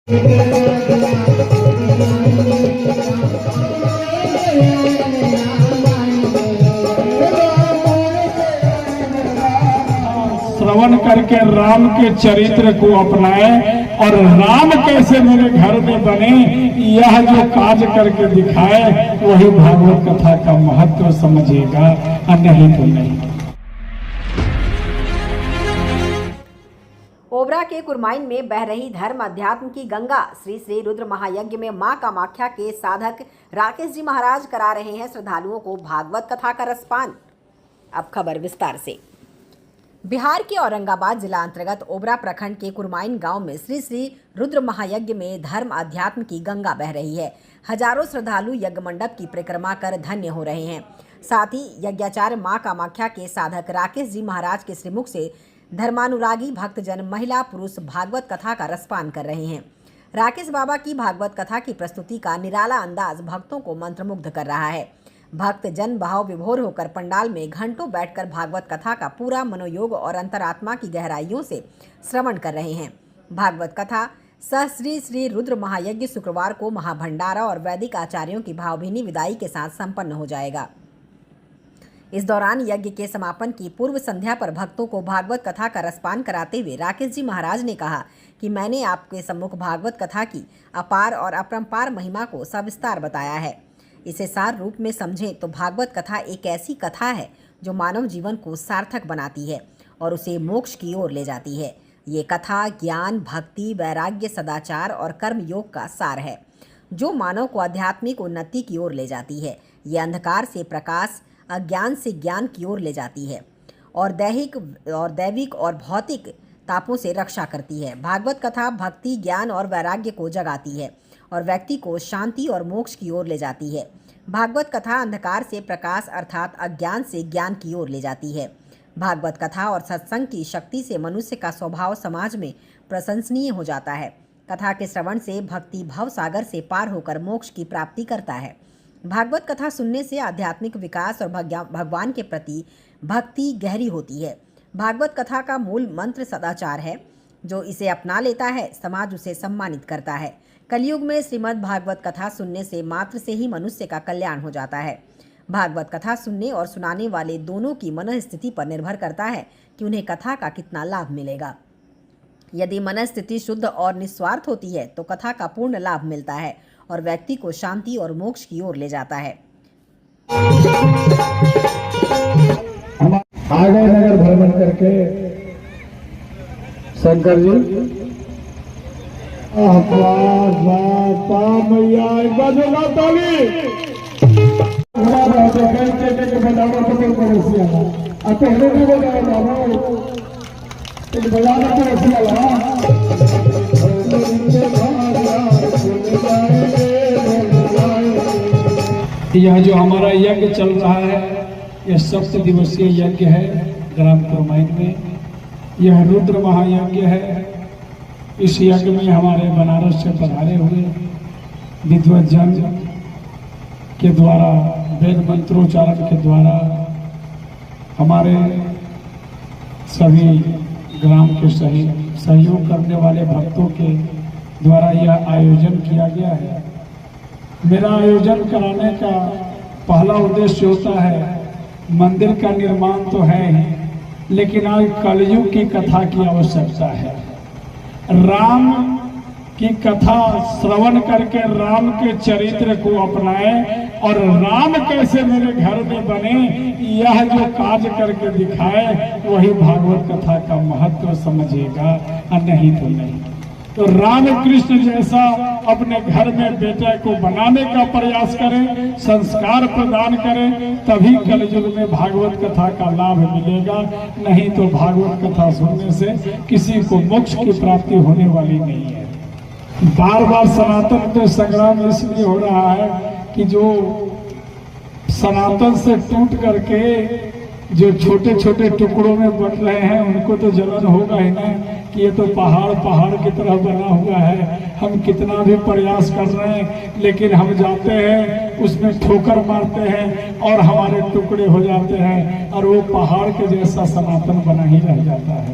श्रवण करके राम के चरित्र को अपनाए और राम कैसे मेरे घर में बने, यह जो काज करके दिखाए वही भागवत कथा का महत्व समझेगा, नहीं तो नहीं। ओबरा के कुरमाइन में बह रही धर्म अध्यात्म की गंगा। श्री श्री रुद्र महायज्ञ में मां कामाख्या के साधक राकेश जी महाराज करा रहे हैं श्रद्धालुओं को भागवत कथा का रसपान। अब खबर विस्तार से। बिहार के औरंगाबाद जिला अंतर्गत ओबरा प्रखंड के कुरमाइन गांव में श्री श्री रुद्र महायज्ञ में धर्म अध्यात्म की गंगा बह रही है। हजारों श्रद्धालु यज्ञ मंडप की परिक्रमा कर धन्य हो रहे हैं। साथ ही यज्ञाचार्य मां कामाख्या के साधक राकेश जी महाराज के श्रीमुख से धर्मानुरागी भक्तजन महिला पुरुष भागवत कथा का रसपान कर रहे हैं। राकेश बाबा की भागवत कथा की प्रस्तुति का निराला अंदाज भक्तों को मंत्रमुग्ध कर रहा है। भक्त जन भाव विभोर होकर पंडाल में घंटों बैठकर भागवत कथा का पूरा मनोयोग और अंतरात्मा की गहराइयों से श्रवण कर रहे हैं। भागवत कथा सह श्री श्री रुद्र महायज्ञ शुक्रवार को महाभंडारा और वैदिक आचार्यों की भावभीनी विदाई के साथ संपन्न हो जाएगा। इस दौरान यज्ञ के समापन की पूर्व संध्या पर भक्तों को भागवत कथा का रसपान कराते हुए राकेश जी महाराज ने कहा कि मैंने आपके सम्मुख भागवत कथा की अपार और अपरंपार महिमा को सविस्तार बताया है। इसे सार रूप में समझें तो भागवत कथा एक ऐसी कथा है जो मानव जीवन को सार्थक बनाती है और उसे मोक्ष की ओर ले जाती है। ये कथा ज्ञान, भक्ति, वैराग्य, सदाचार और कर्म योग का सार है जो मानव को आध्यात्मिक उन्नति की ओर ले जाती है। ये अंधकार से प्रकाश, अज्ञान से ज्ञान की ओर ले जाती है और दैविक और भौतिक तापों से रक्षा करती है। भागवत कथा भक्ति, ज्ञान और वैराग्य को जगाती है और व्यक्ति को शांति और मोक्ष की ओर ले जाती है। भागवत कथा अंधकार से प्रकाश अर्थात अज्ञान से ज्ञान की ओर ले जाती है। भागवत कथा और सत्संग की शक्ति से मनुष्य का स्वभाव समाज में प्रशंसनीय हो जाता है। कथा के श्रवण से भक्ति भव सागर से पार होकर मोक्ष की प्राप्ति करता है। भागवत कथा सुनने से आध्यात्मिक विकास और भगवान के प्रति भक्ति गहरी होती है। भागवत कथा का मूल मंत्र सदाचार है। जो इसे अपना लेता है समाज उसे सम्मानित करता है। कलयुग में श्रीमद् भागवत कथा सुनने से मात्र से ही मनुष्य का कल्याण हो जाता है। भागवत कथा सुनने और सुनाने वाले दोनों की मन स्थिति पर निर्भर करता है कि उन्हें कथा का कितना लाभ मिलेगा। यदि मन स्थिति शुद्ध और निस्वार्थ होती है तो कथा का पूर्ण लाभ मिलता है और व्यक्ति को शांति और मोक्ष की ओर ले जाता है। आगे नगर भ्रमण करके शंकर जी यह जो हमारा यज्ञ चल रहा है यह 7 दिवसीय यज्ञ है ग्राम कुरमाइन में। यह रुद्र महायज्ञ है। इस यज्ञ में हमारे बनारस से पधारे हुए विद्वत जन के द्वारा वेद मंत्रोच्चारण के द्वारा हमारे सभी ग्राम के सहयोग करने वाले भक्तों के द्वारा यह आयोजन किया गया है। मेरा आयोजन कराने का पहला उद्देश्य होता है, मंदिर का निर्माण तो है ही, लेकिन आज कलयुग की कथा की आवश्यकता है। राम की कथा श्रवण करके राम के चरित्र को अपनाए और राम कैसे मेरे घर में बने, यह जो काज करके दिखाए वही भागवत कथा का महत्व समझेगा, नहीं तो नहीं। तो राम कृष्ण जैसा अपने घर में बेटे को बनाने का प्रयास करें, संस्कार प्रदान करें, तभी कलयुग में भागवत कथा का लाभ मिलेगा। नहीं तो भागवत कथा सुनने से किसी को मोक्ष की प्राप्ति होने वाली नहीं है। बार बार सनातन तो संग्राम इसलिए हो रहा है कि जो सनातन से टूट करके जो छोटे छोटे टुकड़ों में बट रहे हैं उनको तो जलन होगा ही ना कि ये तो पहाड़ की तरह बना हुआ है। हम कितना भी प्रयास कर रहे हैं लेकिन हम जाते हैं उसमें ठोकर मारते हैं और हमारे टुकड़े हो जाते हैं और वो पहाड़ के जैसा सनातन बना ही रह जाता है।